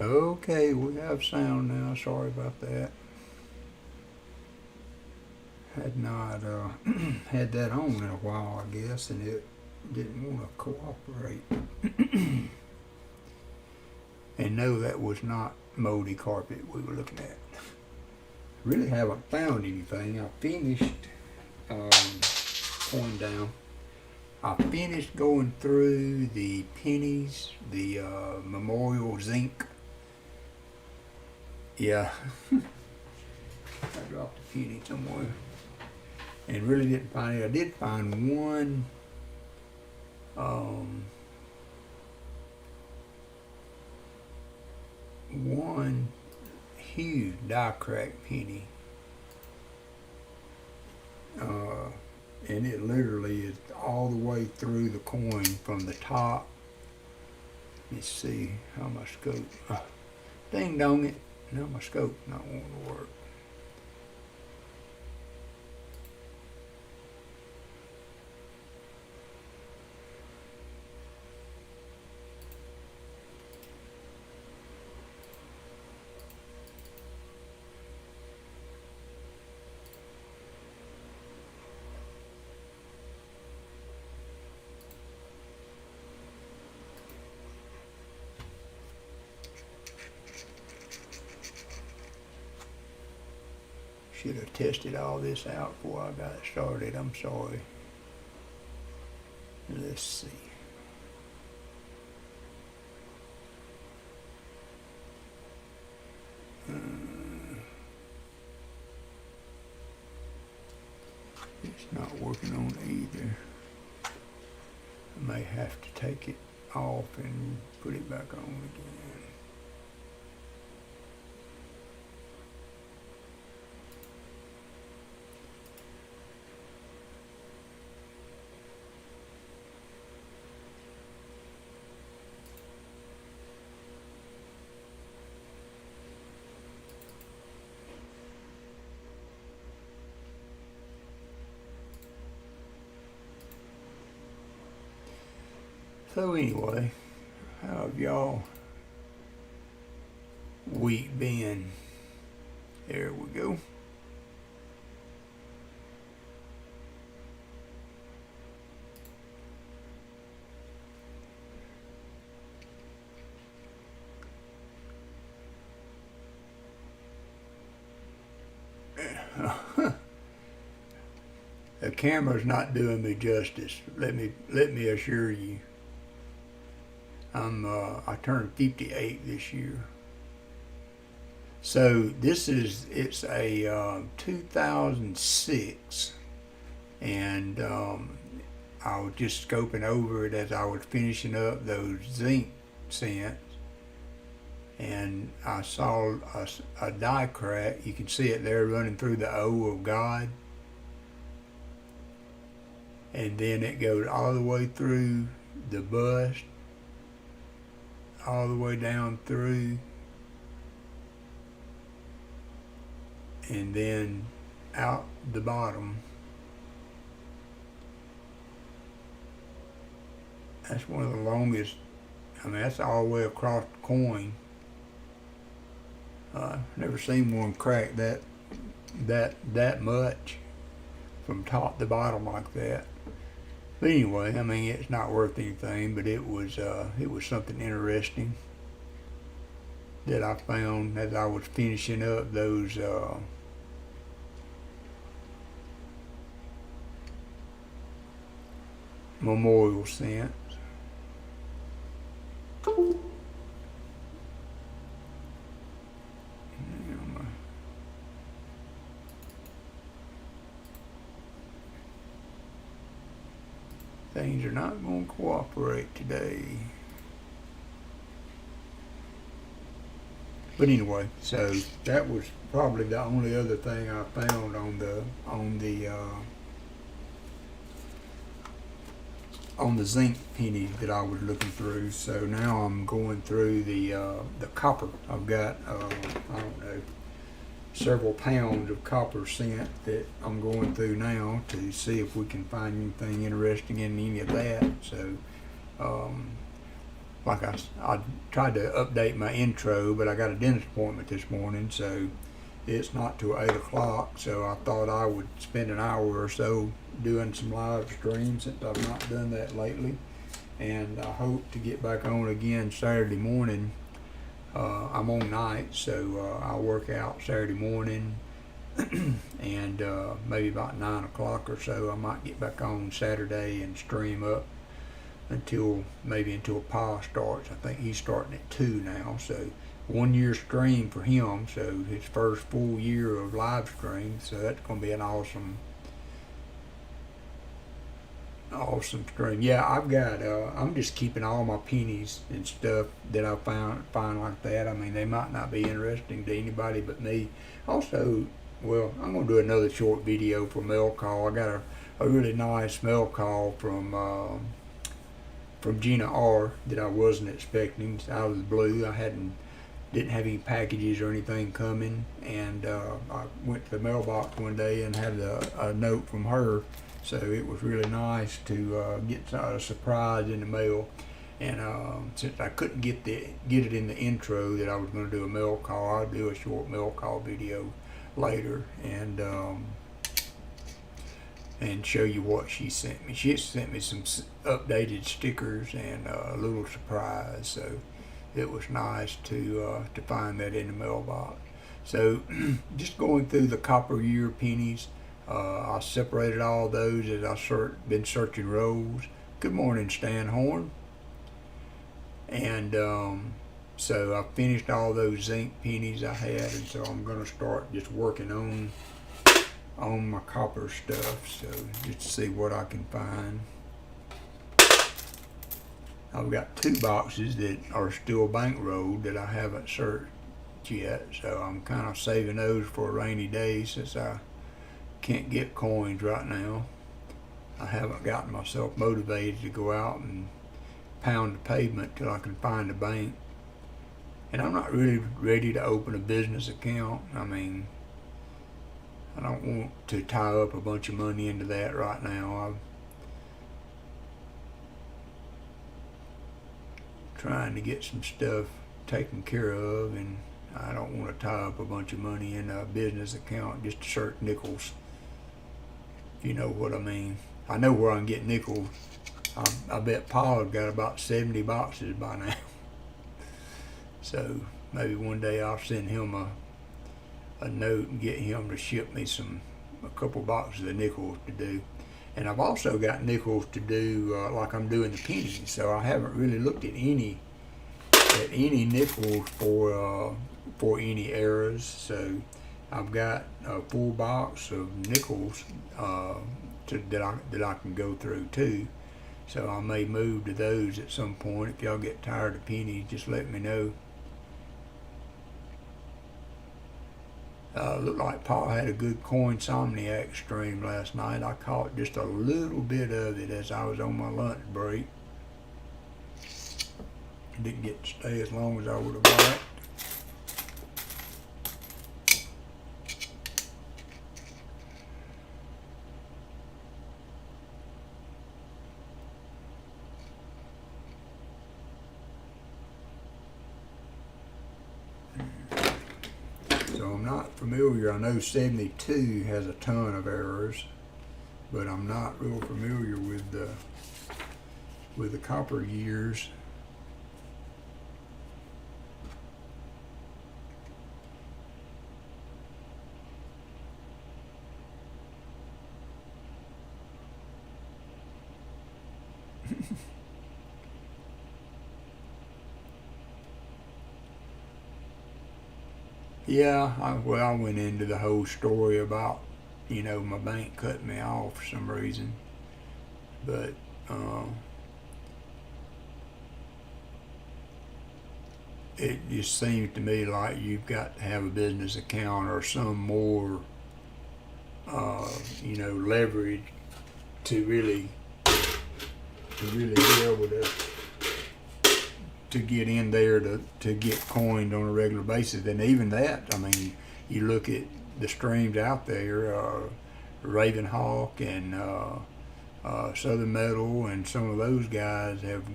Okay, we have sound now. Sorry about that. Had not had that on in a while, I guess, and it didn't want to cooperate. And no, that was not moldy carpet we were looking at. Really haven't found anything. I finished going down. I finished going through the pennies, the memorial zinc. Yeah, I dropped a penny somewhere and really didn't find it. I did find one huge die crack penny, and it literally is all the way through the coin from the top. Let's see how my scope. Ding dong it! Now my scope's not wanting to work. Should have tested all this out before I got started. I'm sorry. Let's see. It's not working on either. I may have to take it off and put it back on again. So anyway, how have y'all week been? There we go. The camera's not doing me justice. Let me assure you. I turned 58 this year. So it's a 2006, and I was just scoping over it as I was finishing up those zinc scents, and I saw a die crack. You can see it there running through the O of God, and then it goes all the way through the bust, all the way down through, and then out the bottom. That's one of the longest. I mean, that's all the way across the coin. Never seen one crack that much from top to bottom like that. But anyway, I mean, it's not worth anything, but it was something interesting that I found as I was finishing up those memorial scents. Things are not going to cooperate today. But anyway, so that was probably the only other thing I found on the zinc penny that I was looking through. So now I'm going through the copper. I've got I don't know, several pounds of copper scent that I'm going through now to see if we can find anything interesting in any of that. So like I tried to update my intro, but I got a dentist appointment this morning, so it's not till 8 o'clock. So I thought I would spend an hour or so doing some live streams since I've not done that lately. And I hope to get back on again Saturday morning. I'm on night, so I'll work out Saturday morning and maybe about 9 o'clock or so I might get back on Saturday and stream up until Pa starts. I think he's starting at 2 now, so 1 year stream for him, so his first full year of live stream, so that's going to be an awesome stream. Yeah, I've got I'm just keeping all my pennies and stuff that I find like that. I mean, they might not be interesting to anybody but me. Also, well, I'm going to do another short video for mail call. I got a really nice mail call from Gina R that I wasn't expecting out of the blue. Didn't have any packages or anything coming, and I went to the mailbox one day and had a note from her. So it was really nice to get a surprise in the mail. And since I couldn't get it in the intro that I was going to do a mail call, I'll do a short mail call video later and show you what she sent me. She sent me some updated stickers and a little surprise. So it was nice to find that in the mailbox. So just going through the copper year pennies. I separated all those as I've been searching rows. Good morning, Stan Horn. And so I finished all those zinc pennies I had, and so I'm going to start just working on my copper stuff. So just to see what I can find. I've got 2 boxes that are still bankrolled that I haven't searched yet, so I'm kind of saving those for a rainy day since I can't get coins right now. I haven't gotten myself motivated to go out and pound the pavement till I can find a bank. And I'm not really ready to open a business account. I mean, I don't want to tie up a bunch of money into that right now. I'm trying to get some stuff taken care of, and I don't want to tie up a bunch of money in a business account just to search nickels. You know what I mean. I know where I can get nickels. I bet Paul got about 70 boxes by now. So maybe one day I'll send him a note and get him to ship me a couple boxes of nickels to do. And I've also got nickels to do like I'm doing the pennies. So I haven't really looked at any nickels for any errors. So I've got a full box of nickels that I can go through too. So I may move to those at some point. If y'all get tired of pennies, just let me know. Looked like Paul had a good Coinsomniac stream last night. I caught just a little bit of it as I was on my lunch break. Didn't get to stay as long as I would have liked. So I'm not familiar. I know 72 has a ton of errors, but I'm not real familiar with the copper years. Yeah, I went into the whole story about, my bank cut me off for some reason. But, it just seems to me like you've got to have a business account or some more, leverage to really be able to get in there to get coined on a regular basis. And even that, I mean, you look at the streams out there, Ravenhawk and Southern Metal, and some of those guys have,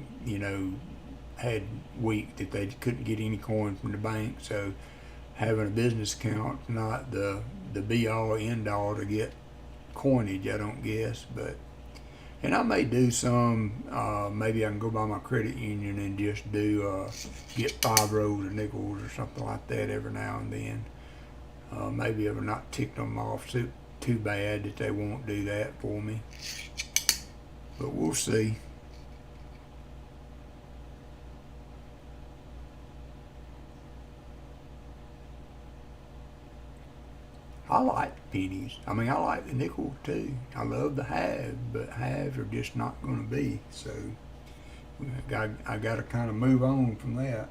had weak that they couldn't get any coin from the bank. So having a business account not the be all end all to get coinage, I don't guess. But and I may do some. Maybe I can go by my credit union and just do get 5 rolls of nickels or something like that every now and then. Maybe I've not ticked them off too bad that they won't do that for me. But we'll see. I like the pennies. I mean, I like the nickels too. I love the halves, but halves are just not going to be. So I got to kind of move on from that.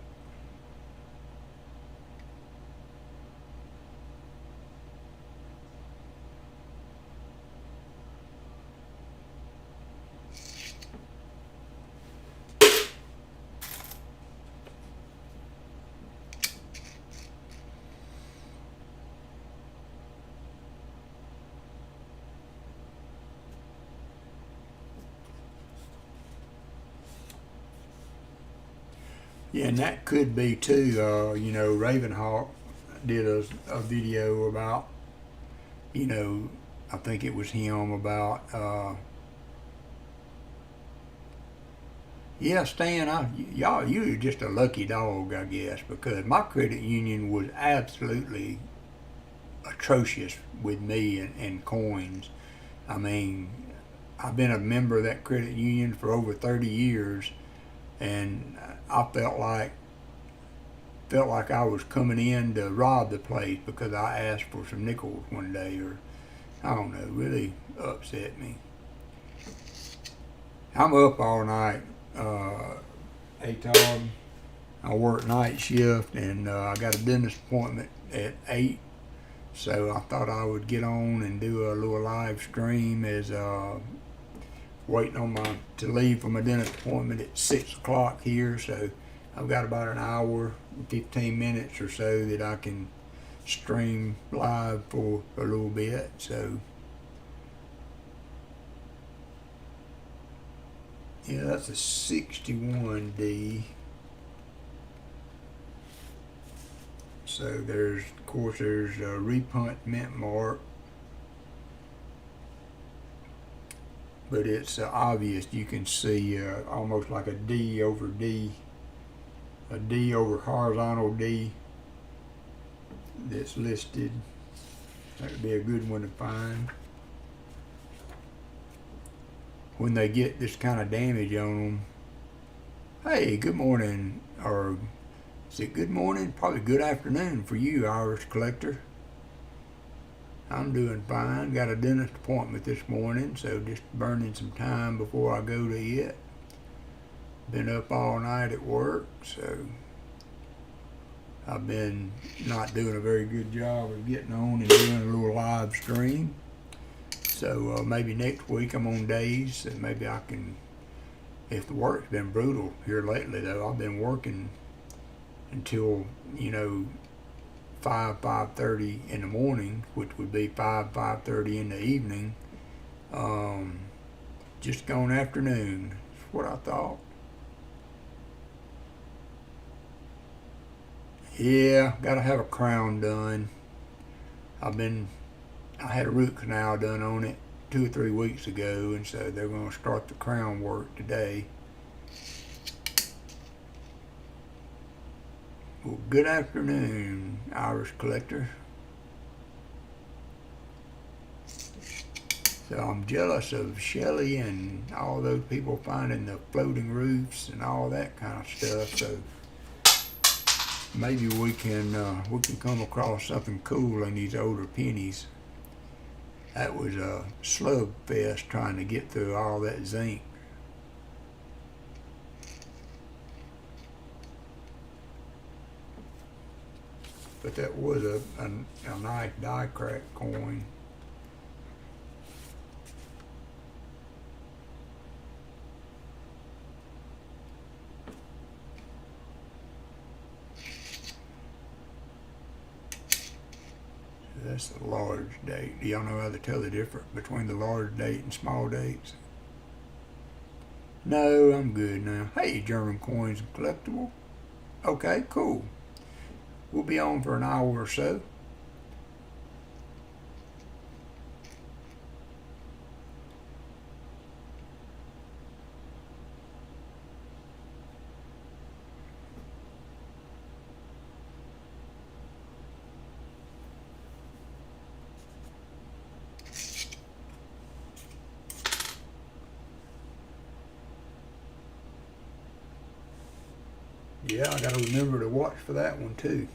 Yeah, and that could be too. Ravenhawk did a video about, I think it was him about. Yeah, Stan, you're just a lucky dog, I guess, because my credit union was absolutely atrocious with me and coins. I mean, I've been a member of that credit union for over 30 years, and I felt like I was coming in to rob the place because I asked for some nickels one day, or I don't know, really upset me. I'm up all night. Hey Tom, I work night shift, and I got a dentist appointment at 8. So I thought I would get on and do a little live stream as waiting on to leave for my dentist appointment at 6 o'clock here. So I've got about an hour, 15 minutes or so that I can stream live for a little bit. So yeah, that's a 61D. So there's a repunt mint mark, but it's obvious. You can see almost like a D over D, a D over horizontal D that's listed. That would be a good one to find. When they get this kind of damage on them. Hey, good morning, or is it good morning? Probably good afternoon for you, Irish collector. I'm doing fine. Got a dentist appointment this morning, so just burning some time before I go to it. Been up all night at work, so I've been not doing a very good job of getting on and doing a little live stream. So maybe next week I'm on days, and maybe I can, if the work's been brutal here lately though. I've been working until, 5:30 in the morning, which would be 5:30 in the evening. Just gone afternoon, that's what I thought. Yeah, gotta have a crown done. I had a root canal done on it 2 or 3 weeks ago, and so they're going to start the crown work today. Well, good afternoon, Irish collector. So I'm jealous of Shelley and all those people finding the floating roofs and all that kind of stuff. So maybe we can come across something cool in these older pennies. That was a slugfest trying to get through all that zinc. But that was a nice die crack coin. That's the large date. Do y'all know how to tell the difference between the large date and small dates? No, I'm good now. Hey, German coins and collectible. Okay, cool. We'll be on for an hour or so. Yeah, I gotta remember to watch for that one too.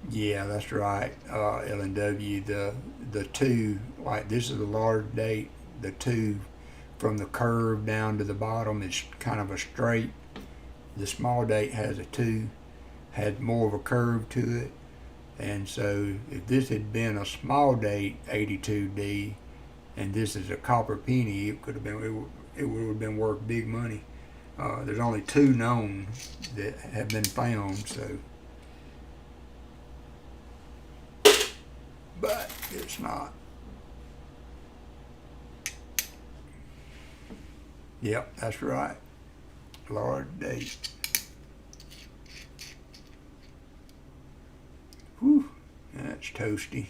Yeah, that's right. L&W, the two, like this is a large date. The two from the curve down to the bottom is kind of a straight. The small date has a two, had more of a curve to it. And so if this had been a small date 82D and this is a copper penny, it could have been, it would have been worth big money. There's only two known that have been found, so, but it's not. Yep, that's right. Large date. Whew, that's toasty.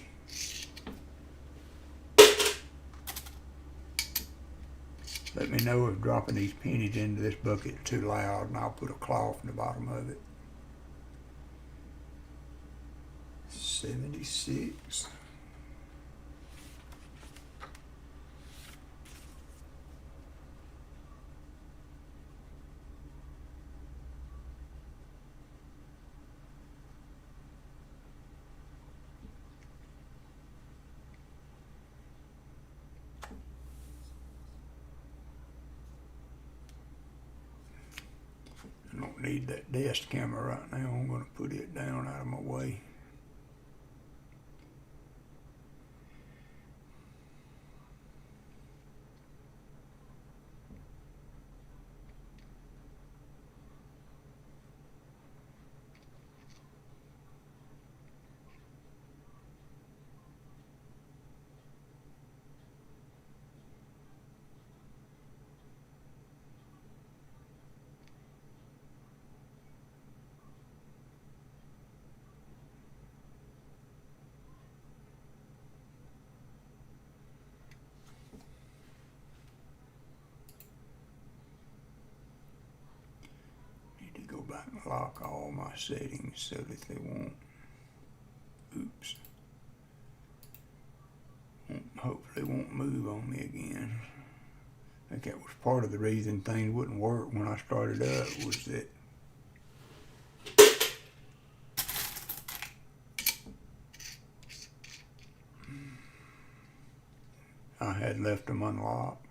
Let me know if dropping these pennies into this bucket is too loud, and I'll put a cloth in the bottom of it. 76. I don't need that desk camera right now. I'm going to put it down out of my way. Need to go back and lock all my settings so that they won't, oops, hopefully won't move on me again. I think that was part of the reason things wouldn't work when I started up, was that I had left them unlocked.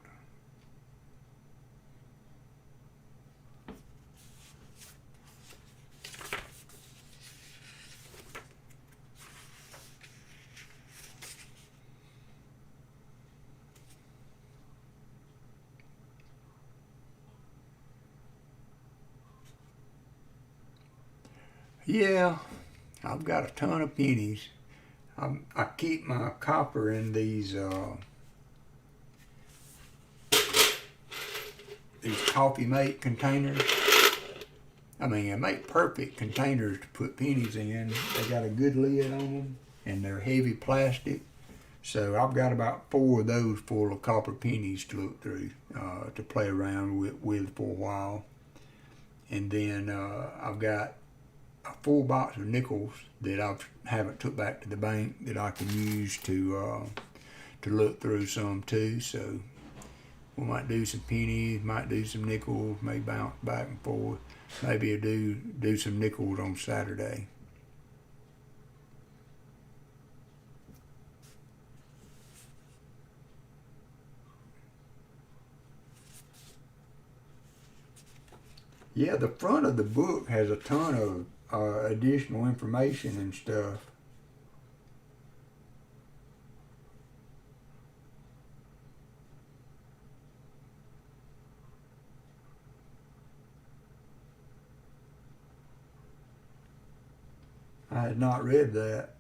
Yeah, I've got a ton of pennies. I keep my copper in these coffee mate containers. I mean, they make perfect containers to put pennies in. They got a good lid on them, and they're heavy plastic. So I've got about 4 of those full of copper pennies to look through, to play around with for a while. And then I've got a full box of nickels that I haven't took back to the bank that I can use to look through some too. So we might do some pennies, might do some nickels, may bounce back and forth. Maybe I'll do some nickels on Saturday. Yeah, the front of the book has a ton of additional information and stuff. I had not read that.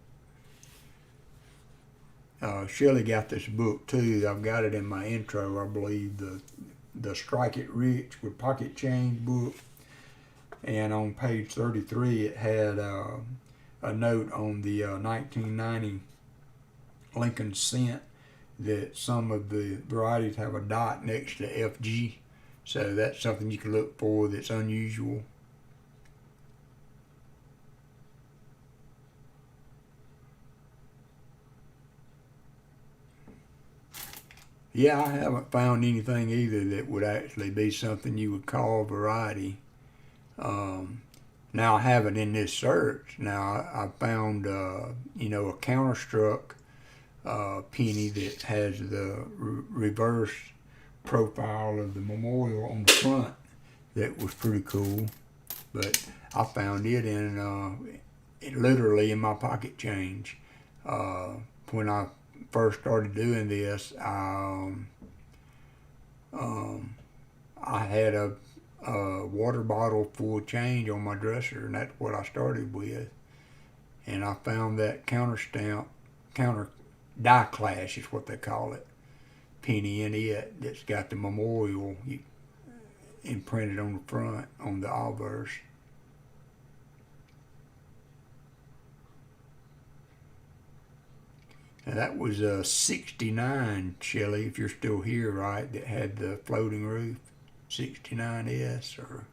Shelley got this book too. I've got it in my intro, I believe, the Strike It Rich with Pocket Change book. And on page 33, it had a note on the 1990 Lincoln cent that some of the varieties have a dot next to FG. So that's something you can look for that's unusual. Yeah, I haven't found anything either that would actually be something you would call variety. Now I haven't in this search. Now I found, a counterstruck penny that has the reverse profile of the memorial on the front. That was pretty cool. But I found it literally in my pocket change. When I first started doing this, I had a water bottle full of change on my dresser, and that's what I started with. And I found that counter die clash is what they call it, penny in it that's got the memorial imprinted on the front on the obverse. Now that was a 69 Shelley, if you're still here, right, that had the floating roof. 69S or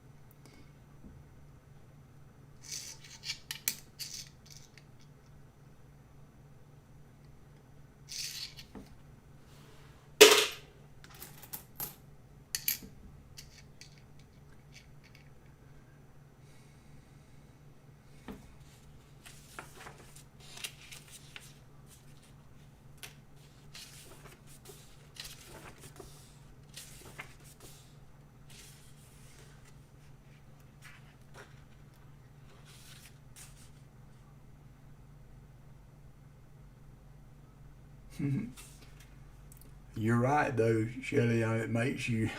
You're right though, Shelley. It makes you.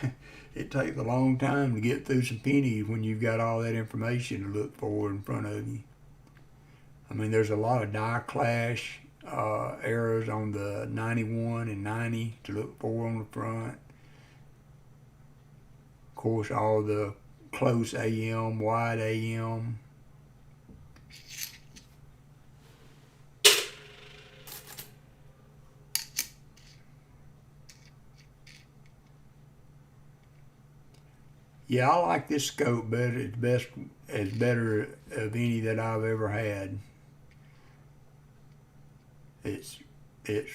It takes a long time to get through some pennies when you've got all that information to look for in front of you. I mean, there's a lot of die clash errors on the 91 and 90 to look for on the front. Of course, all the close AM, wide AM. Yeah, I like this scope better. It's better of any that I've ever had. It's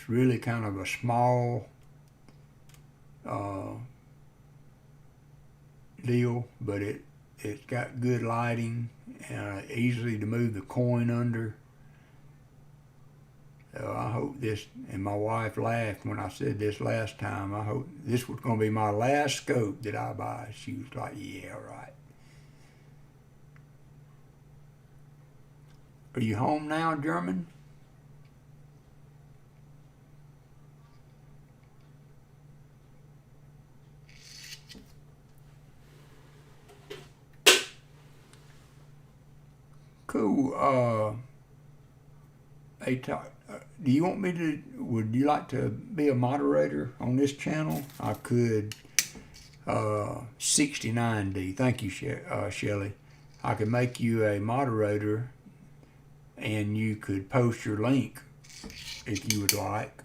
really kind of a small deal, but it's got good lighting, easily to move the coin under. So I hope this, and my wife laughed when I said this last time, I hope this was going to be my last scope that I buy. She was like, yeah, right. Are you home now, German? Cool. Hey, do you want me to, would you like to be a moderator on this channel? I could, 69D, thank you, Shelley. I could make you a moderator and you could post your link if you would like.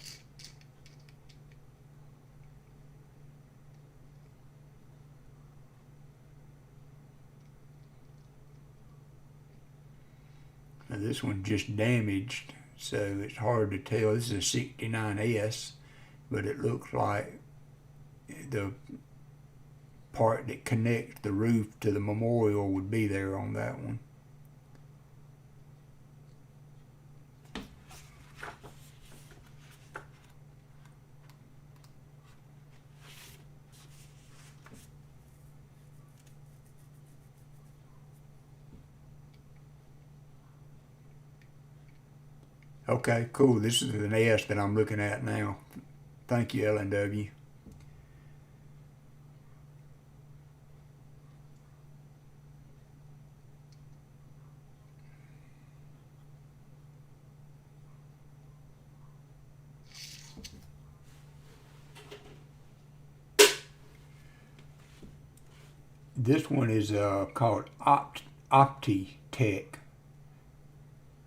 Now this one's just damaged, so it's hard to tell. This is a 69S, but it looks like the part that connects the roof to the memorial would be there on that one. Okay, cool. This is an S that I'm looking at now. Thank you, LNW. This one is called OptiTech,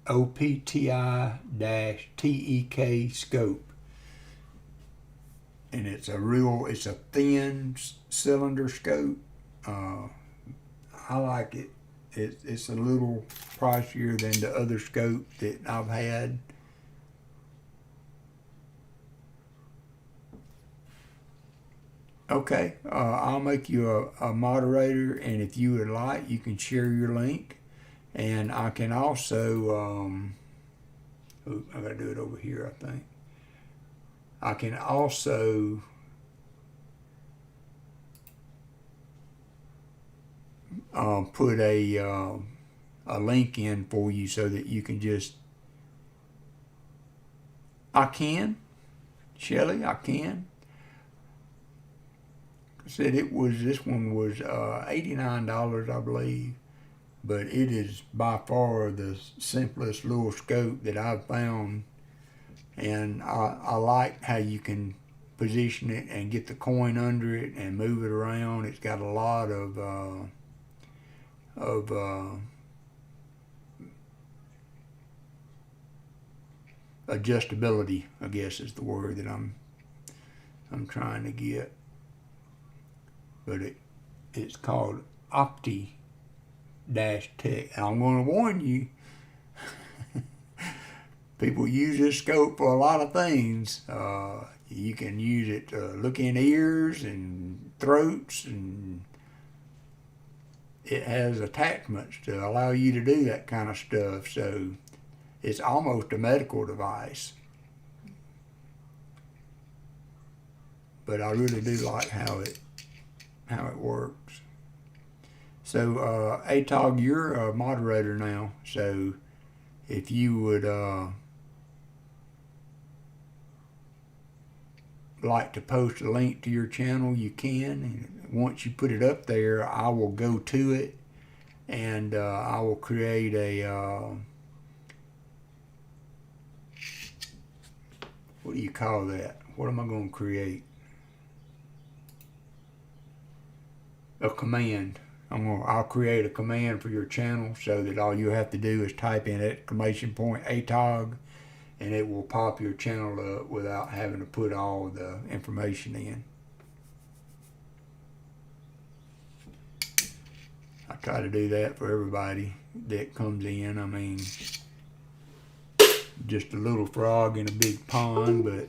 OPTI-TEK scope. And it's a thin cylinder scope. I like it. It's a little pricier than the other scope that I've had. Okay, I'll make you a moderator, and if you would like, you can share your link. And I can also, I gotta do it over here, I think. I can also put a link in for you so that you can just, I can, Shelly, I can. Said this one was $89, I believe, but it is by far the simplest little scope that I've found, and I like how you can position it and get the coin under it and move it around. It's got a lot of adjustability, I guess is the word that I'm trying to get. But it's called OptiTech. And I'm going to warn you, people use this scope for a lot of things. You can use it to look in ears and throats, and it has attachments to allow you to do that kind of stuff. So it's almost a medical device. But I really do like how it works. So ATOG, you're a moderator now, so if you would like to post a link to your channel, you can. And once you put it up there, I will go to it, and I will create a what do you call that? What am I going to create? A command. I'll create a command for your channel so that all you have to do is type in !ATOG, and it will pop your channel up without having to put all the information in. I try to do that for everybody that comes in. I mean, just a little frog in a big pond, but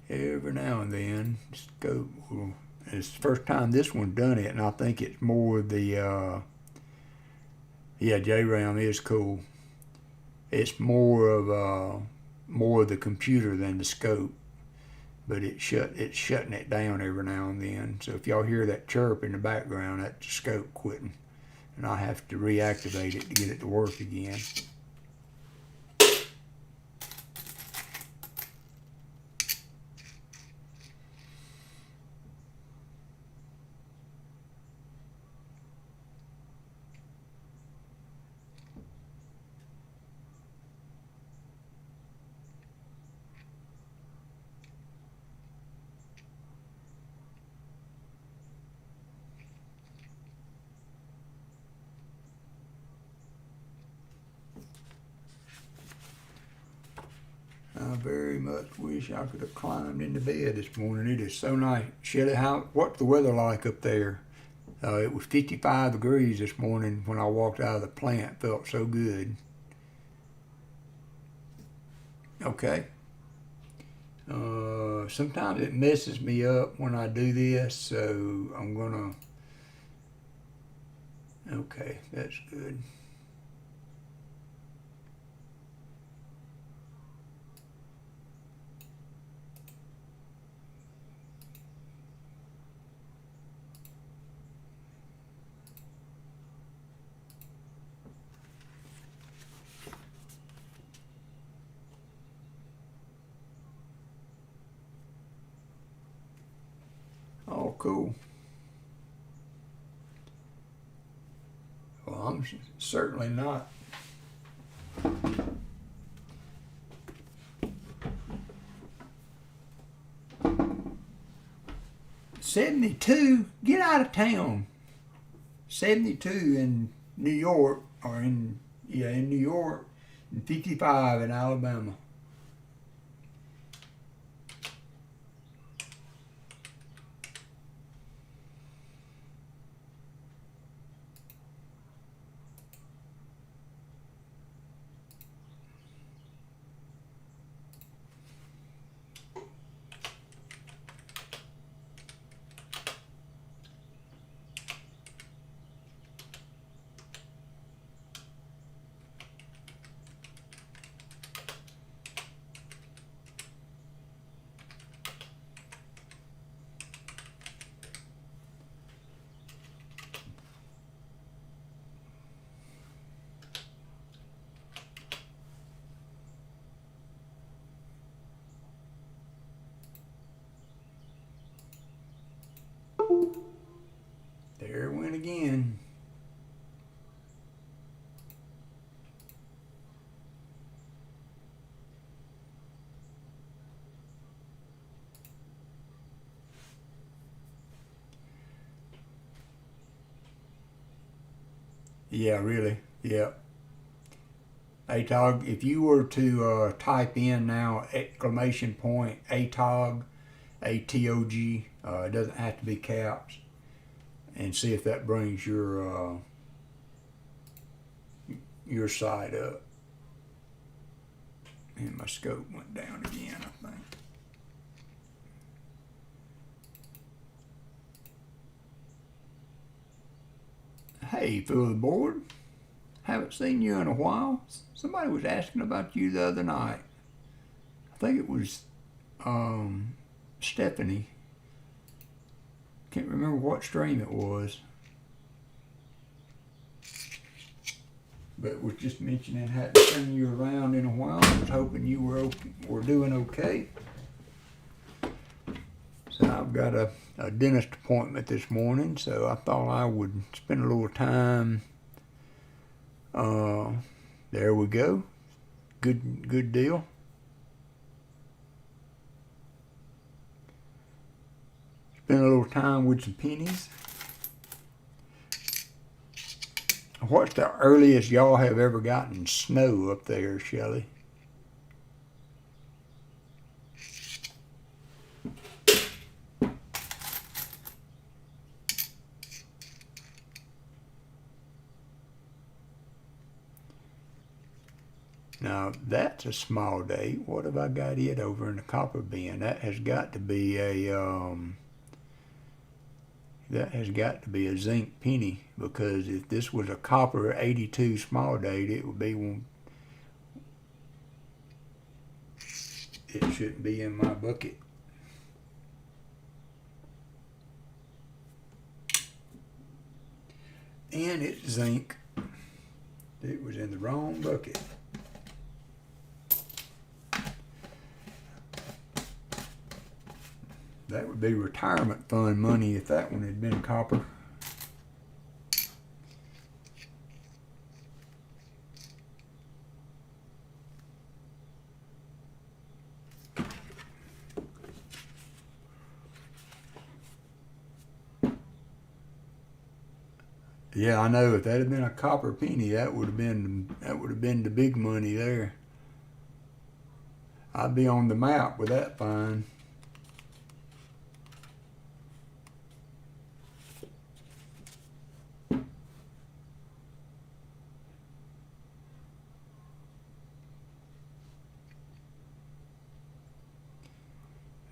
every now and then, scope. It's the first time this one done it, and I think it's more the yeah, J-Ram is cool. It's more of the computer than the scope, but it's shutting it down every now and then. So if y'all hear that chirp in the background, that's the scope quitting, and I have to reactivate it to get it to work again. I very much wish I could have climbed into bed this morning. It is so nice. Shelly, what's the weather like up there? It was 55 degrees this morning when I walked out of the plant. Felt so good. Okay. Sometimes it messes me up when I do this, so I'm gonna. Okay, that's good. Oh, cool. Certainly not. '72, get out of town. '72 in New York, or in New York, and '55 in Alabama. There it went again. Yeah, really. Yeah. ATOG, if you were to type in now exclamation point ATOG, ATOG, it doesn't have to be caps, and see if that brings your site up. And my scope went down again, I think. Hey, Phil the board. Haven't seen you in a while. Somebody was asking about you the other night. I think it was Stephanie. Can't remember what stream it was. But was just mentioning hadn't seen you around in a while. I was hoping you were doing okay. So I've got a dentist appointment this morning, so I thought I would spend a little time. There we go. Good deal. Spend a little time with some pennies. What's the earliest y'all have ever gotten snow up there, Shelley? Now that's a small date. What have I got it over in the copper bin? That has got to be a zinc penny, because if this was a copper 82 small date, it would be one. It shouldn't be in my bucket. And it's zinc. It was in the wrong bucket. That would be retirement fund money if that one had been copper. Yeah, I know. If that had been a copper penny, that would have been the big money there. I'd be on the map with that find.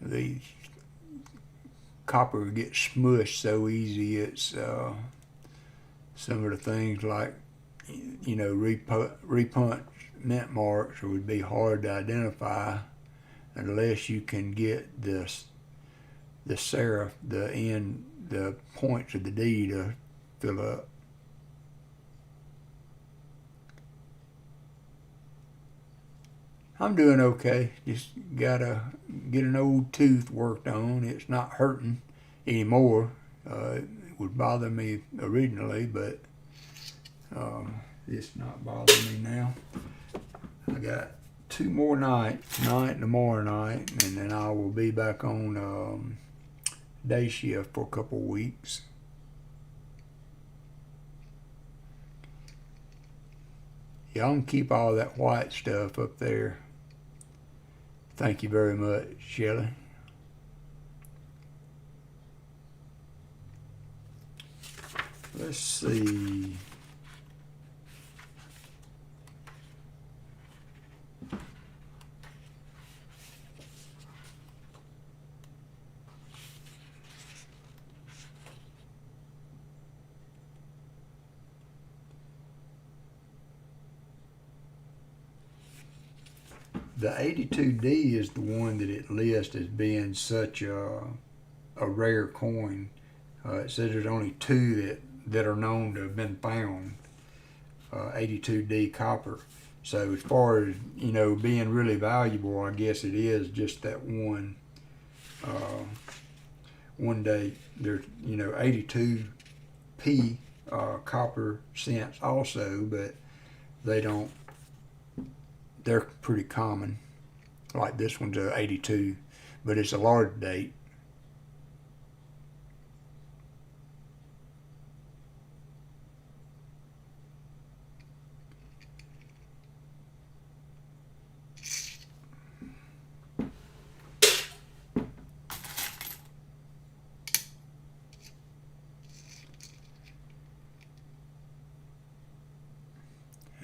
The copper gets smushed so easy. It's some of the things like, repunch mint marks would be hard to identify unless you can get the serif, the points of the D to fill up. I'm doing okay. Just gotta get an old tooth worked on. It's not hurting anymore. It would bother me originally, but It's not bothering me now. I got 2 more nights, tonight and tomorrow night, and then I will be back on day shift for a couple weeks. Y'all can keep all that white stuff up there. Thank you very much, Shelley. Let's see. The 82D is the one that it lists as being such a rare coin. It says there's only 2 that are known to have been found. 82D copper. So as far as, you know, being really valuable, I guess it is just that one day. There's, you know, 82p copper cents also, but they're pretty common. Like this one's a 82, but it's a large date.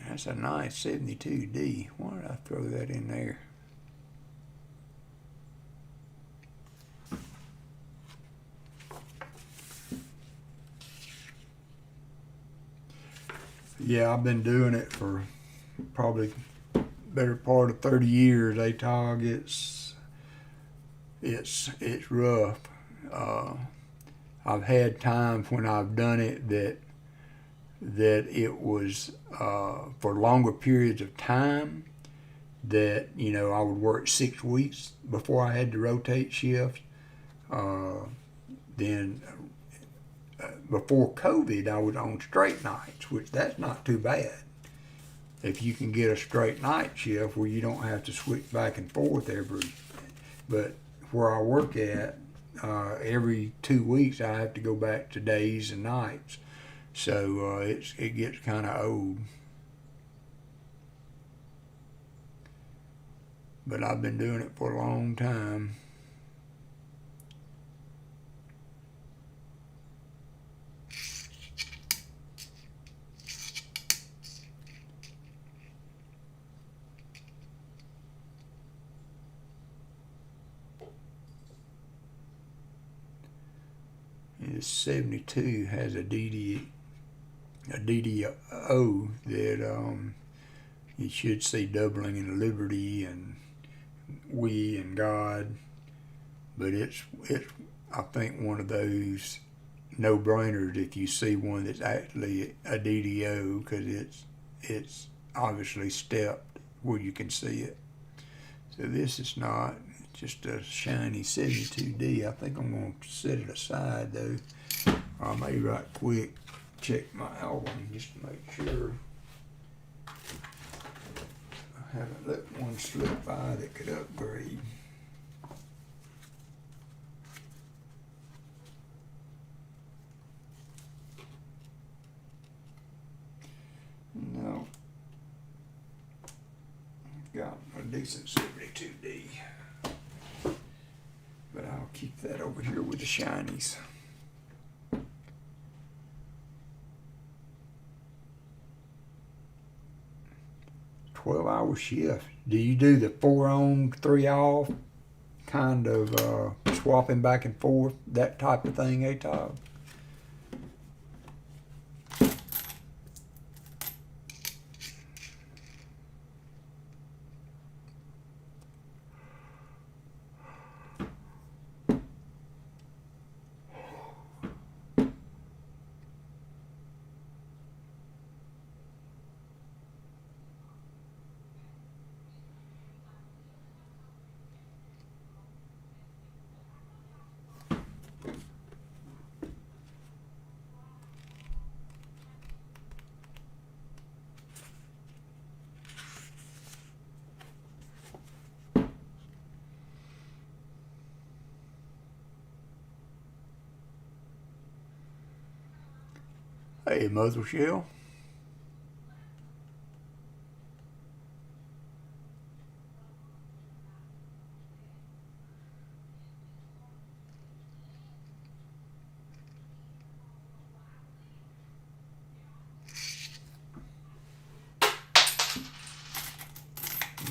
That's a nice 72D. Why did I throw that in there? Yeah, I've been doing it for probably better part of 30 years, ATOG. It's rough. I've had times when I've done it that it was for longer periods of time, that, you know, I would work 6 weeks before I had to rotate shifts. Then before COVID, I was on straight nights, which that's not too bad. If you can get a straight night shift where you don't have to switch back and forth but where I work at, every 2 weeks I have to go back to days and nights. So it gets kind of old. But I've been doing it for a long time. This 72 has a DDO that you should see doubling in Liberty and We and God, but it's I think one of those no-brainers if you see one that's actually a DDO, because it's obviously stepped where you can see it. So this is not just a shiny 72D. I think I'm going to set it aside though. I may right quick check my album just to make sure I haven't let one slip by that could upgrade. No. Got a decent 72D. But I'll keep that over here with the shinies. "12-hour shift. Do you do the 4 on, 3 off kind of swapping back and forth, that type of thing, ATOG?" Hey, muzzle shell.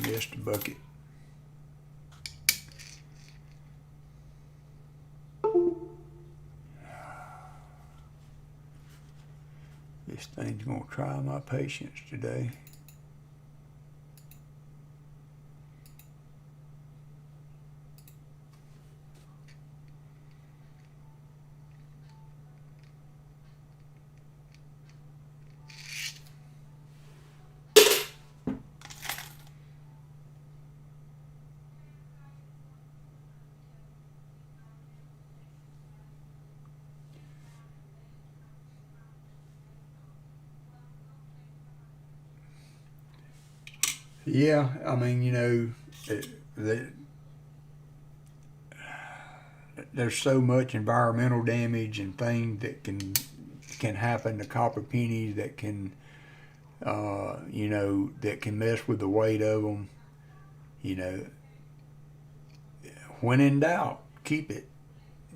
Missed a bucket. This thing's gonna try my patience today. Yeah, I mean, you know, there's so much environmental damage and things that can happen to copper pennies that can, you know, that can mess with the weight of them. You know, when in doubt, keep it.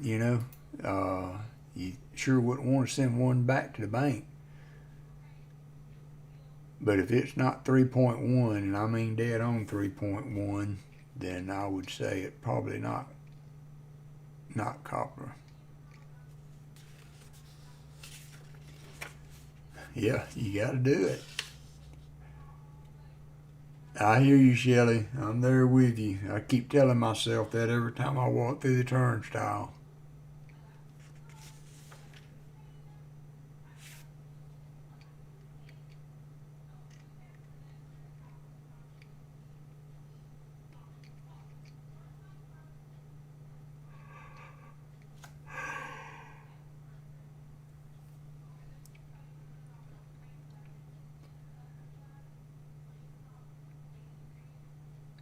You know, you sure wouldn't want to send one back to the bank. But if it's not 3.1, and I mean dead on 3.1, then I would say it probably not copper. Yeah, you got to do it. I hear you, Shelley. I'm there with you. I keep telling myself that every time I walk through the turnstile.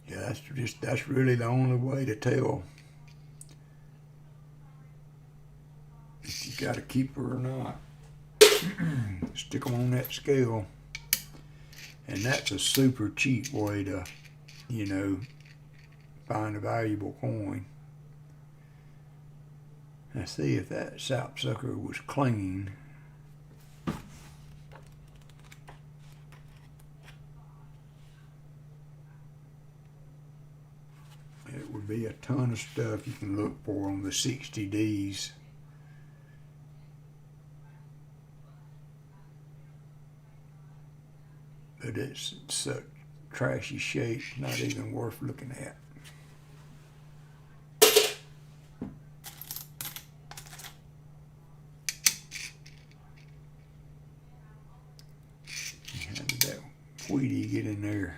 Yeah, that's really the only way to tell if you got a keeper or not. Stick them on that scale, and that's a super cheap way to, you know, find a valuable coin. Now see if that sapsucker was clean. It would be a ton of stuff you can look for on the 60Ds. But it's such trashy shape, not even worth looking at. How did that wheatie get in there?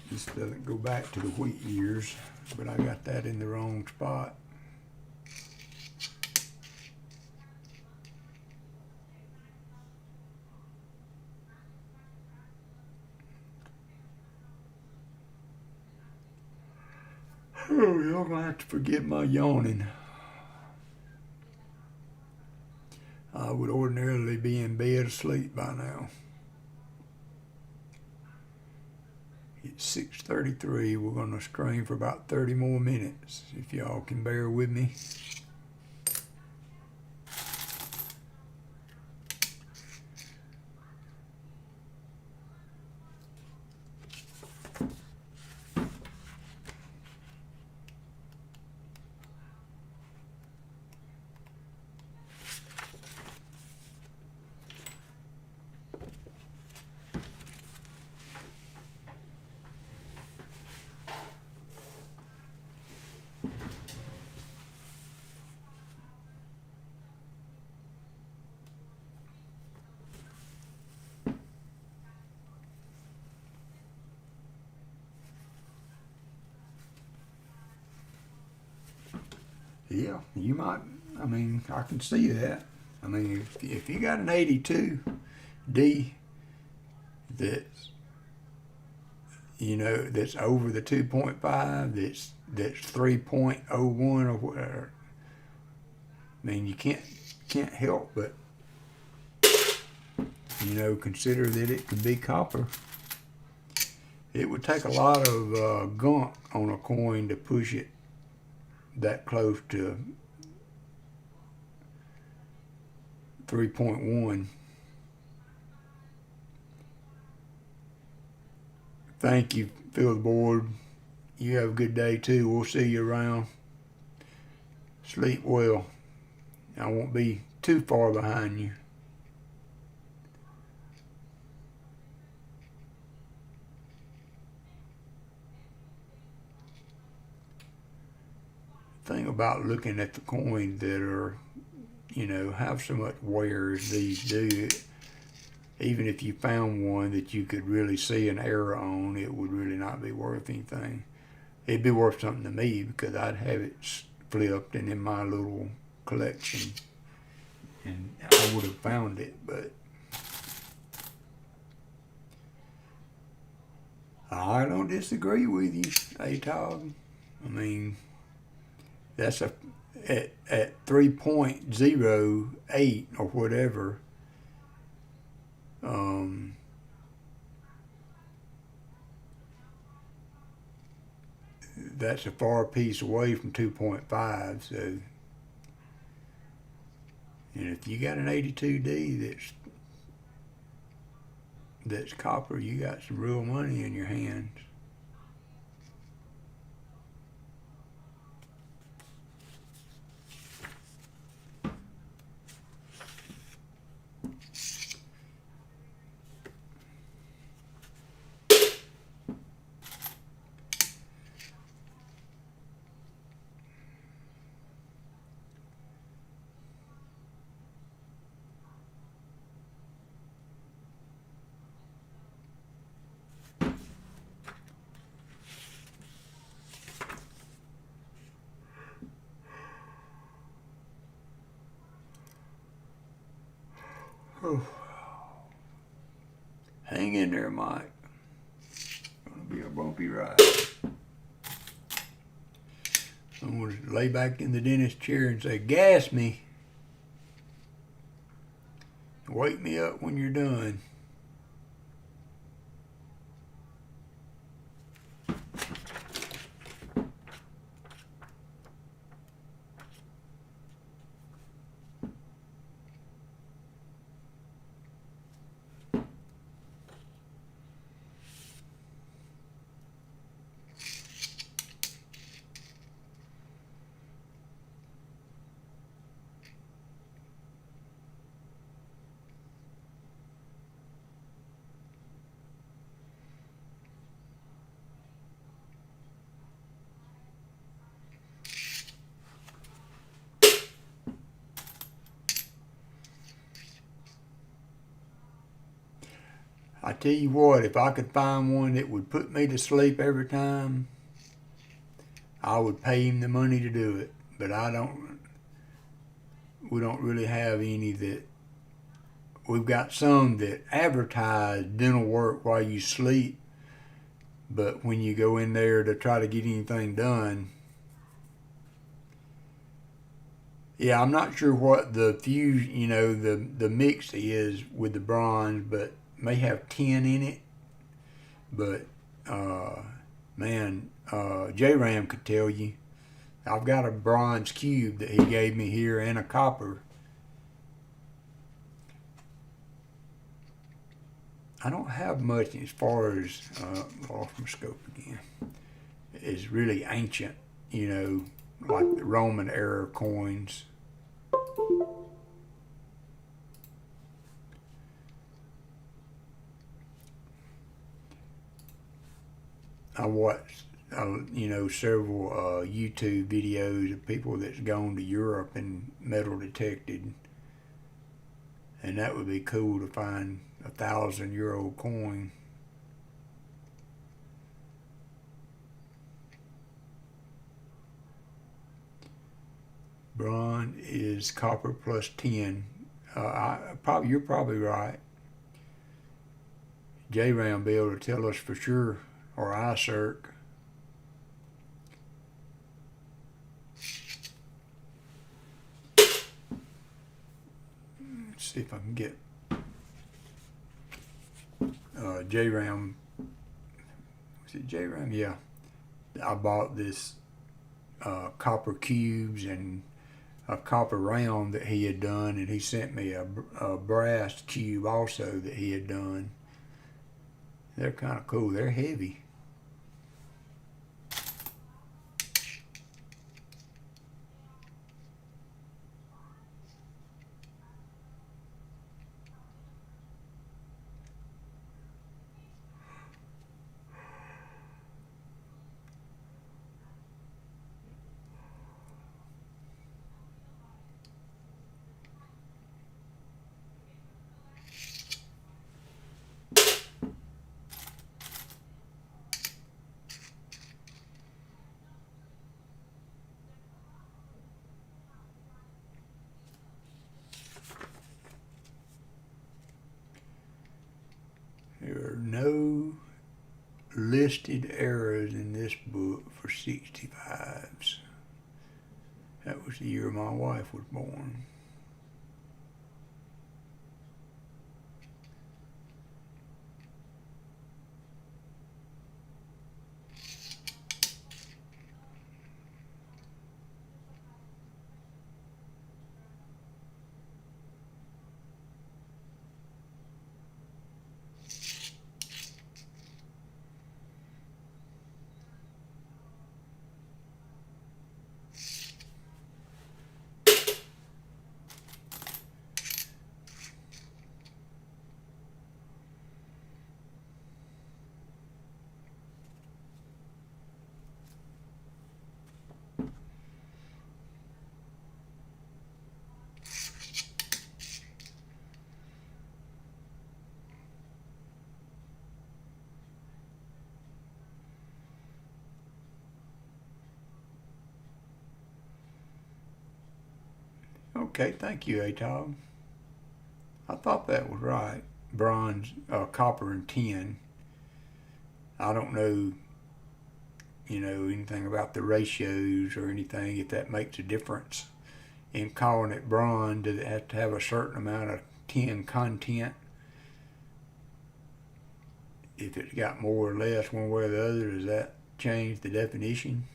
This doesn't go back to the wheat years, but I got that in the wrong spot. Oh, y'all gonna have to forgive my yawning. I would ordinarily be in bed asleep by now. It's 6:33. We're gonna stream for about 30 more minutes, if y'all can bear with me. Yeah, you might. I mean, I can see that. I mean, if you got an 82D that's, you know, that's over the 2.5, that's 3.01 or whatever. I mean, you can't can't help but, consider that it could be copper. It would take a lot of gunk on a coin to push it that close to 3.1. Thank you, Phil the Board. You have a good day too. We'll see you around. Sleep well. I won't be too far behind you. Thing about looking at the coins that are, have so much wear as these do, even if you found one that you could really see an error on, it would really not be worth anything. It'd be worth something to me because I'd have it flipped and in my little collection, and I would have found it, but I don't disagree with you, A-Tog. I mean, that's at 3.08 or whatever. That's a far piece away from 2.5. So, and if you got an 82D that's copper, you got some real money in your hands. Oh. Hang in there, Mike. It's gonna be a bumpy ride. I'm gonna lay back in the dentist chair and say, "Gas me. Wake me up when you're done." I tell you what, if I could find one that would put me to sleep every time, I would pay him the money to do it. But we don't really have any that, we've got some that advertise dental work while you sleep, but when you go in there to try to get anything done, yeah, I'm not sure what the fuse, the mix is with the bronze, but may have tin in it. But man, J-Ram could tell you. I've got a bronze cube that he gave me here and a copper. I don't have much as far as, lost my scope again, is really ancient, like the Roman era coins. I watched, several YouTube videos of people that's gone to Europe and metal detected, and that would be cool to find a 1,000-year-old coin. Bronze is copper plus tin. You're probably right. J-Ram be able to tell us for sure, or iCirc. see if I can get J-Ram. Was it J-Ram? Yeah. I bought this copper cubes and a copper round that he had done, and he sent me a brass cube also that he had done. They're kind of cool. They're heavy. There are no listed errors in this book for 65s. That was the year my wife was born. Okay, thank you, Atog. I thought that was right. Bronze, copper, and tin. I don't know, anything about the ratios or anything, if that makes a difference in calling it bronze. Does it have to have a certain amount of tin content? If it's got more or less one way or the other, does that change the definition?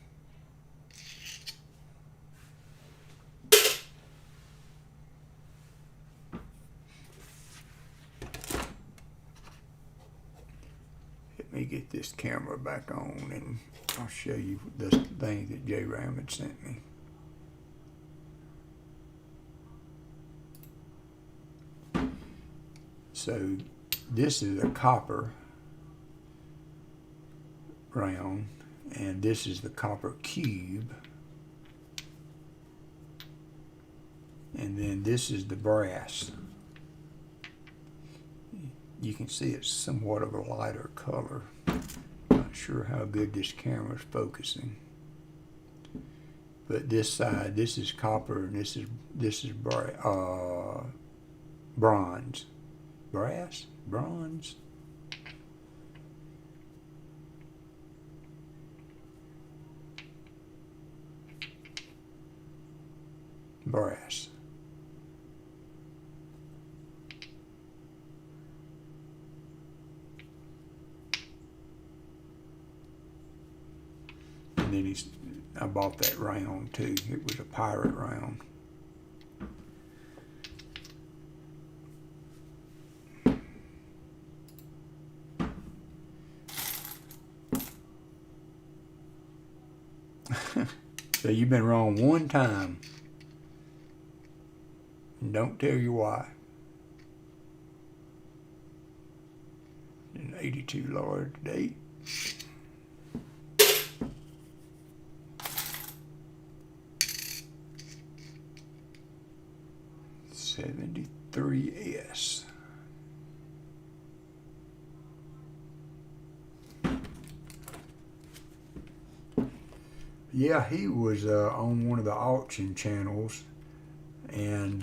Let me get this camera back on and I'll show you the thing that J-Ram had sent me. So this is a copper round, and this is the copper cube, and then this is the brass. You can see it's somewhat of a lighter color. Not sure how good this camera's focusing, but this side, this is copper, and this is bronze. Brass? Bronze? Brass. And then I bought that round too. It was a pirate round. So you've been wrong one time. And don't tell you why. An 82 large date. '73S. Yeah, he was on one of the auction channels, and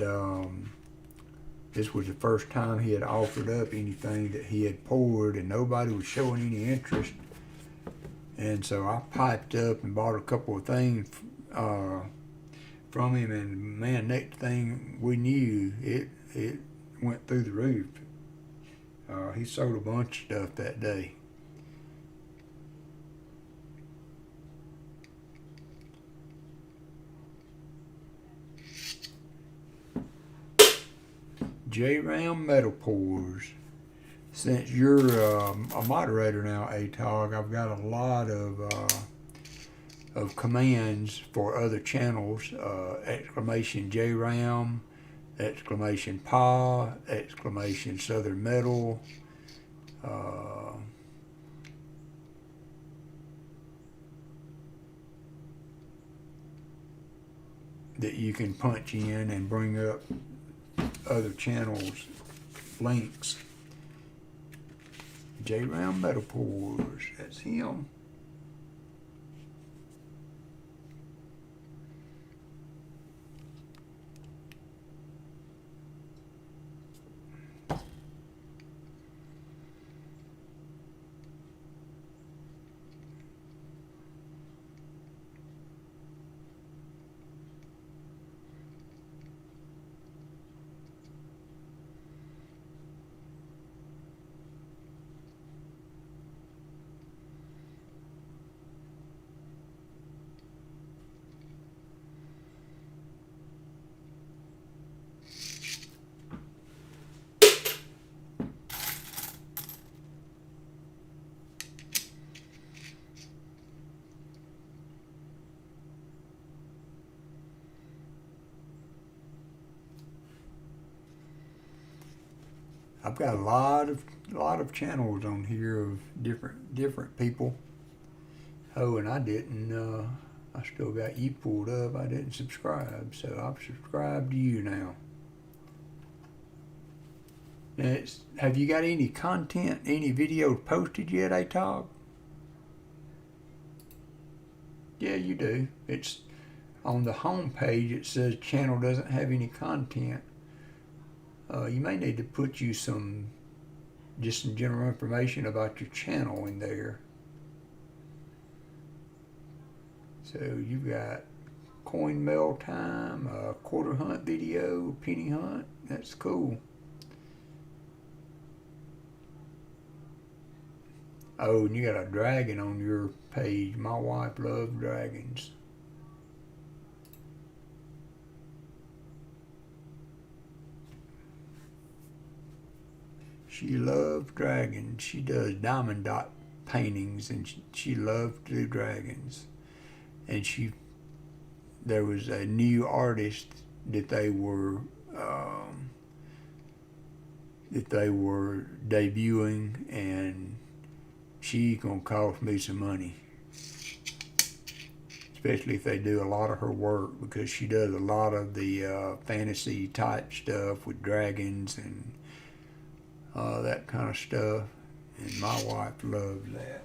this was the first time he had offered up anything that he had poured, and nobody was showing any interest. And so I piped up and bought a couple of things from him, and man, next thing we knew, it went through the roof. He sold a bunch of stuff that day. J-Round Metal Pours. Since you're a moderator now, ATOG, I've got a lot of commands for other channels. Exclamation J-Ram, exclamation Pa, exclamation Southern Metal, that you can punch in and bring up other channels links. J-Round Metal Pours, that's him. I've got a lot of channels on here of different people. Oh, and I didn't. I still got you pulled up. I didn't subscribe, so I've subscribed to you now. Have you got any content, any videos posted yet, ATOG? Yeah, you do. It's on the home page. It says channel doesn't have any content. You may need to put you some general information about your channel in there. So you've got coin mail time, a quarter hunt video, penny hunt. That's cool. Oh, and you got a dragon on your page. My wife loves dragons. She loves dragons. She does diamond dot paintings, and she loves to do dragons. And there was a new artist that they were debuting, and she's gonna cost me some money, especially if they do a lot of her work, because she does a lot of the fantasy type stuff with dragons and that kind of stuff, and my wife loves that.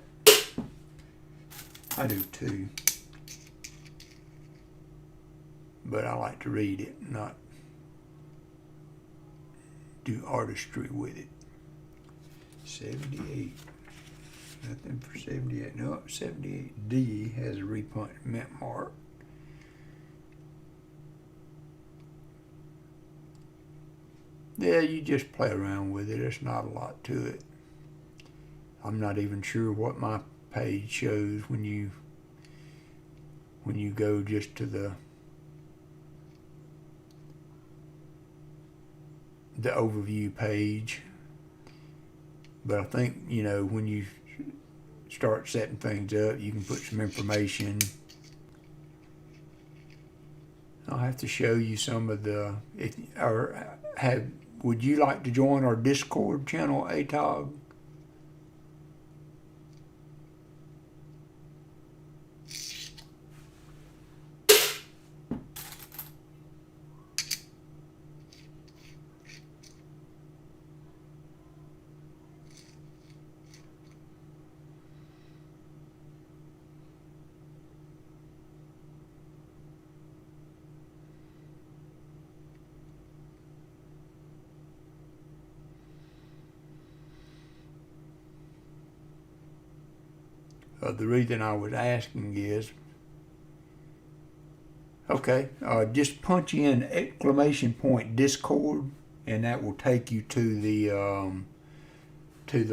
I do too, but I like to read it, not do artistry with it. 78. Nothing for 78. No, 78D has a repunched mark. Yeah, you just play around with it. There's not a lot to it. I'm not even sure what my page shows when you go just to the overview page. But I think, when you start setting things up, you can put some information. I'll have to show you some of the, would you like to join our Discord channel, ATOG? The reason I was asking is, okay, just punch in ! Discord and that will take you to the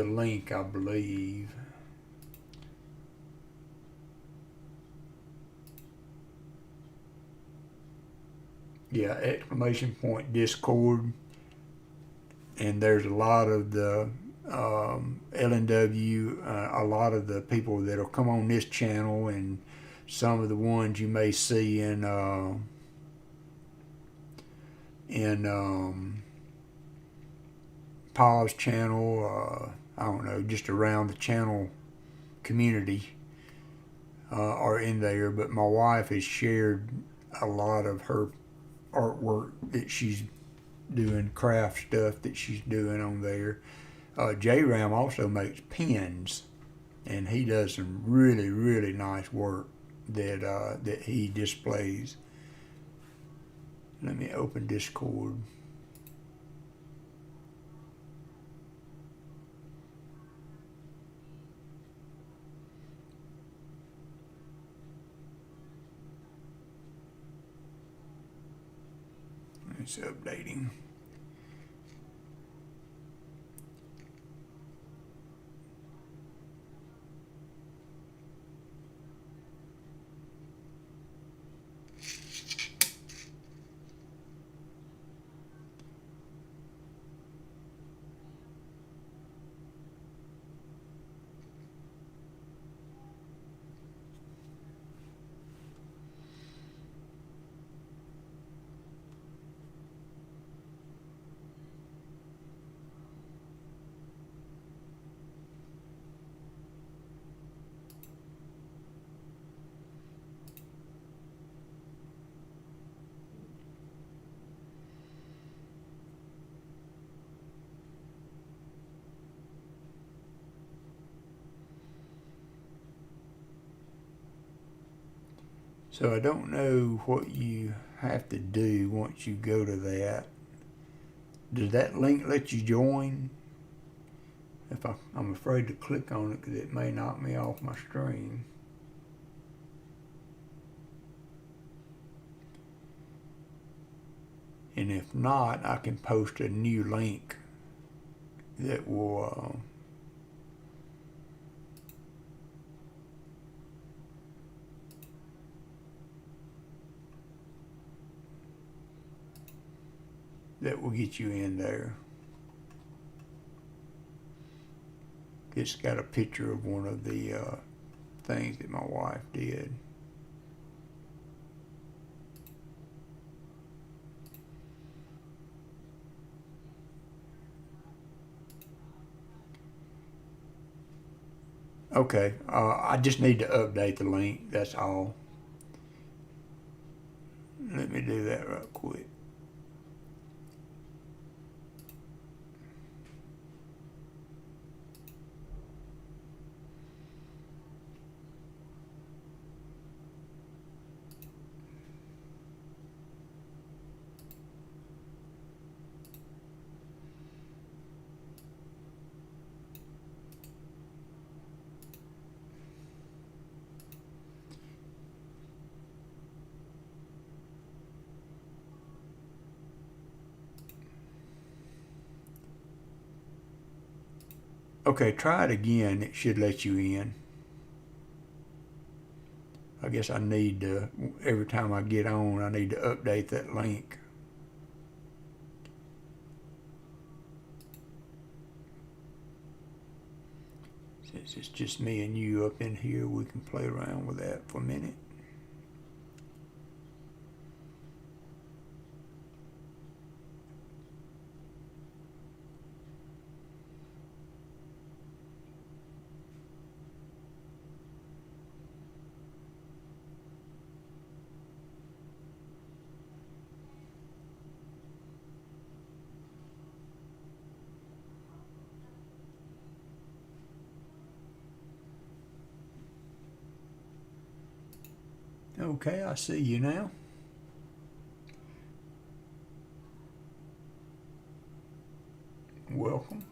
link, I believe. Yeah, exclamation point Discord, and there's a lot of the LNW, a lot of the people that'll come on this channel, and some of the ones you may see in Paul's channel. I don't know, just around the channel community are in there. But my wife has shared a lot of her artwork that she's doing, craft stuff that she's doing on there. J-Ram also makes pens, and he does some really, really nice work that he displays. Let me open Discord. It's updating. So I don't know what you have to do once you go to that. Does that link let you join? I'm afraid to click on it because it may knock me off my stream. And if not, I can post a new link that will get you in there. It's got a picture of one of the things that my wife did. Okay, I just need to update the link, that's all. Let me do that real quick. Okay, try it again. It should let you in. I guess I need to, every time I get on, I need to update that link. Since it's just me and you up in here, we can play around with that for a minute. Okay, I see you now. Welcome.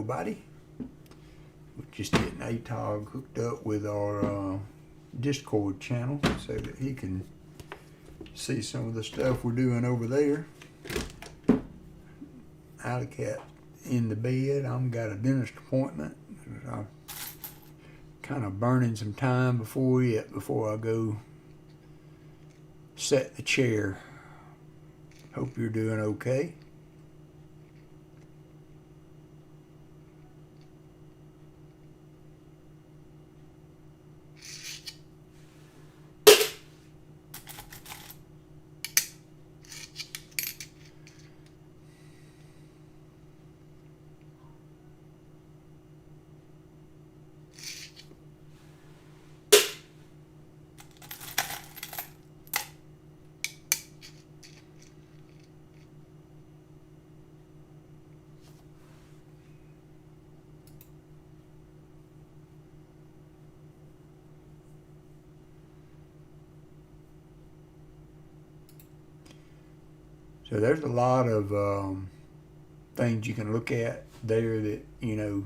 nobody. We're just getting ATOG hooked up with our Discord channel so that he can see some of the stuff we're doing over there. Alley Cat in the bed. I've got a dentist appointment. I'm kind of burning some time before I go set the chair. Hope you're doing okay. So there's a lot of things you can look at there that, you know,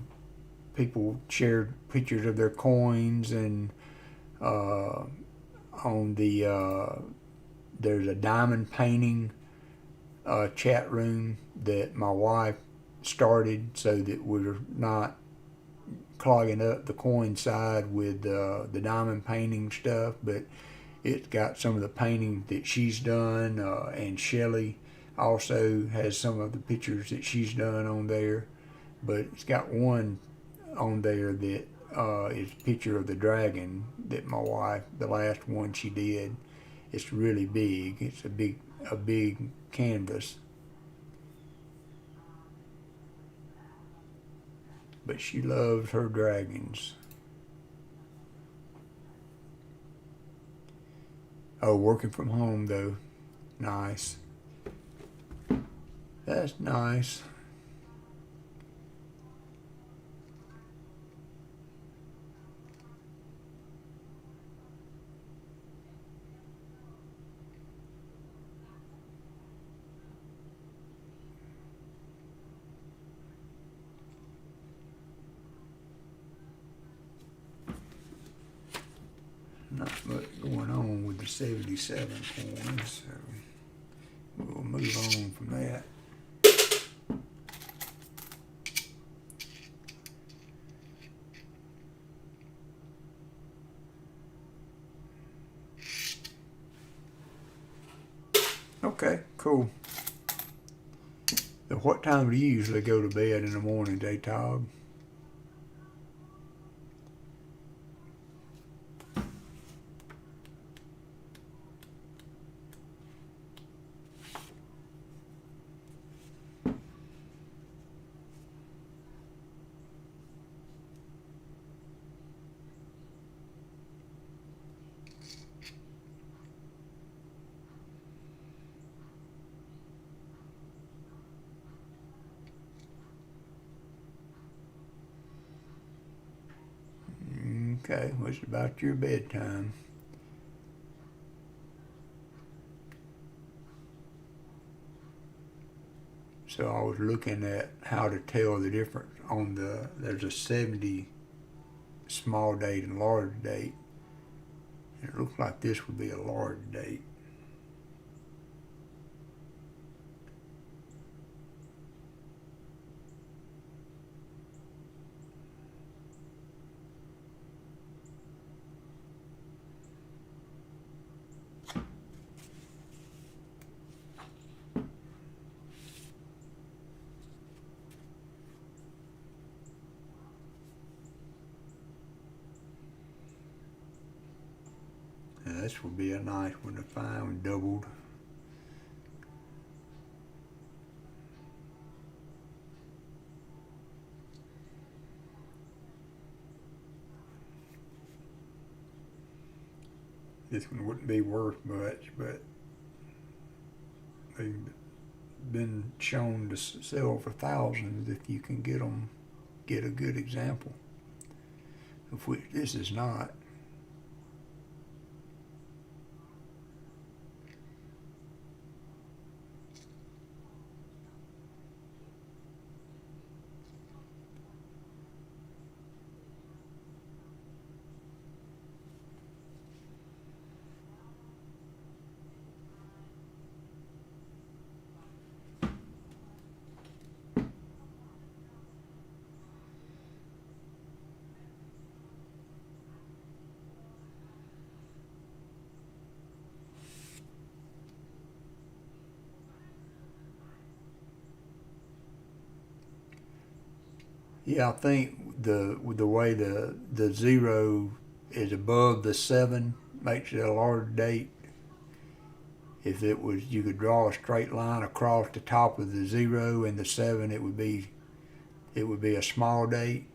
people shared pictures of their coins, and on the there's a diamond painting chat room that my wife started so that we're not clogging up the coin side with the diamond painting stuff, but it's got some of the painting that she's done, and Shelley also has some of the pictures that she's done on there. But it's got one on there that is a picture of the dragon that my wife, the last one she did. It's really big. It's a big canvas. But she loves her dragons. Oh, working from home though. Nice. That's nice. Not much going on with the 77 coins, so we'll move on from that. Okay, cool. So what time do you usually go to bed in the morning, J-Tog? Okay, what's about your bedtime? So I was looking at how to tell the difference on there's a 70 small date and large date. And it looks like this would be a large date. Now this would be a nice one to find doubled. This one wouldn't be worth much, but they've been shown to sell for thousands if you can get a good example, of which this is not. Yeah, I think the way the 0 is above the 7 makes it a large date. If it was, you could draw a straight line across the top of the 0 and the 7, it would be a small date.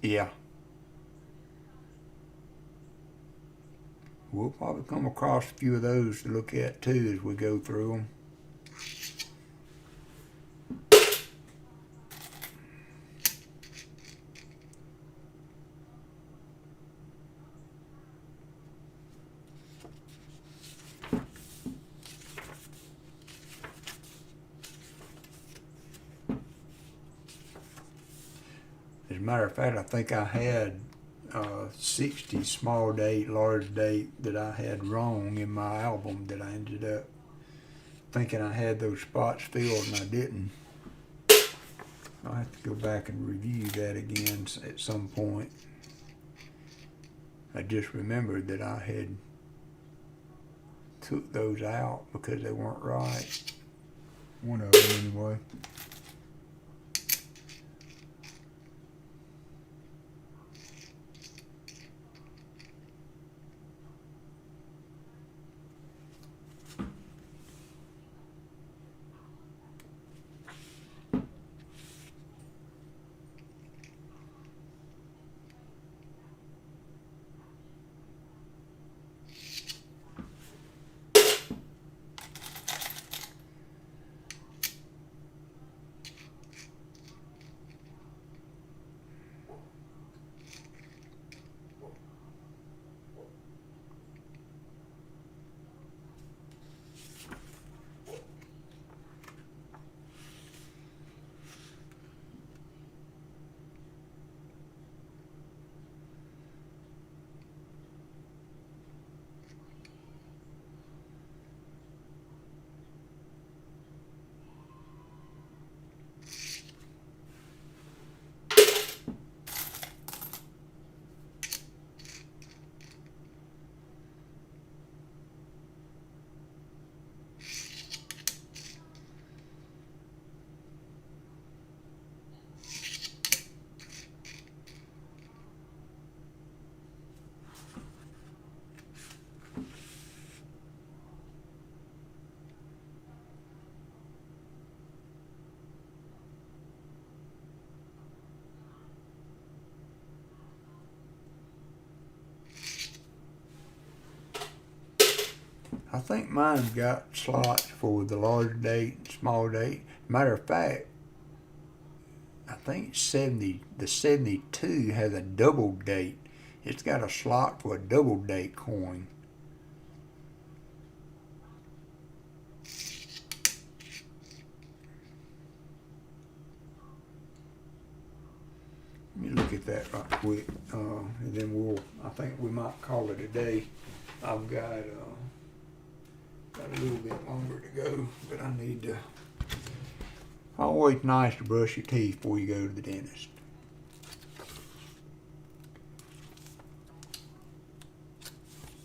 Yeah. We'll probably come across a few of those to look at too as we go through them. As a matter of fact, I think I had 60 small date, large date that I had wrong in my album that I ended up thinking I had those spots filled and I didn't. I'll have to go back and review that again at some point. I just remembered that I had took those out because they weren't right. One of them anyway. I think mine's got slots for the large date, small date. Matter of fact, I think 70, the 72 has a double date. It's got a slot for a double date coin. Let me look at that right quick, and then I think we might call it a day. I've got a little bit longer to go, but I need to. Always nice to brush your teeth before you go to the dentist.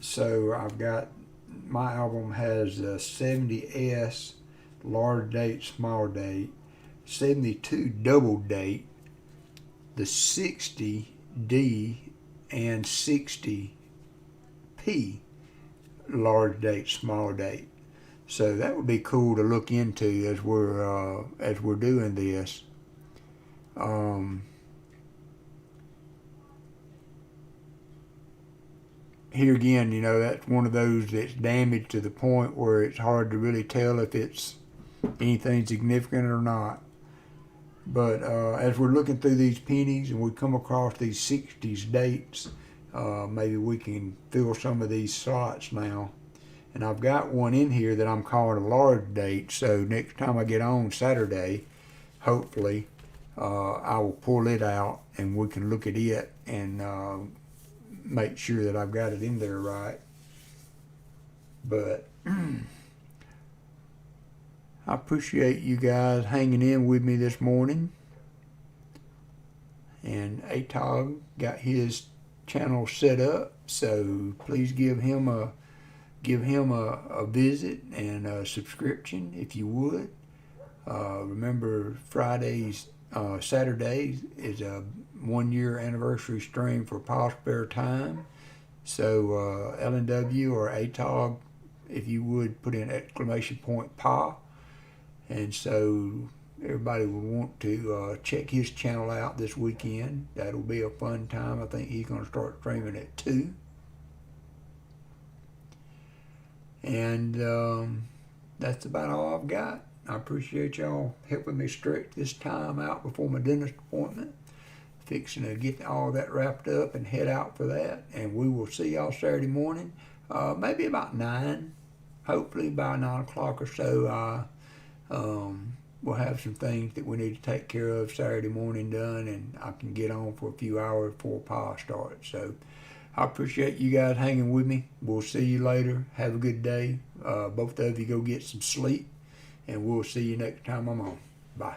So I've got, my album has a 70S, large date, small date, 72 double date, the 60D and 60P, large date, small date. So that would be cool to look into as we're doing this. Here again, you know, that's one of those that's damaged to the point where it's hard to really tell if it's anything significant or not. But as we're looking through these pennies and we come across these 60s dates, maybe we can fill some of these slots now. And I've got one in here that I'm calling a large date, so next time I get on Saturday, hopefully, I will pull it out and we can look at it and make sure that I've got it in there right. But I appreciate you guys hanging in with me this morning. And Atog got his channel set up, so please give him a visit and a subscription if you would. Remember Friday's Saturday is a 1 year anniversary stream for Pa Spare Time. So L&W or ATOG, if you would put in exclamation point Pa. And so everybody will want to check his channel out this weekend. That'll be a fun time. I think he's going to start streaming at 2. And that's about all I've got. I appreciate y'all helping me stretch this time out before my dentist appointment. Fixing to get all that wrapped up and head out for that. And we will see y'all Saturday morning, maybe about 9. Hopefully by 9 o'clock or so. We'll have some things that we need to take care of Saturday morning done, and I can get on for a few hours before Pa starts. So I appreciate you guys hanging with me. We'll see you later. Have a good day. Both of you go get some sleep, and we'll see you next time I'm on. Bye.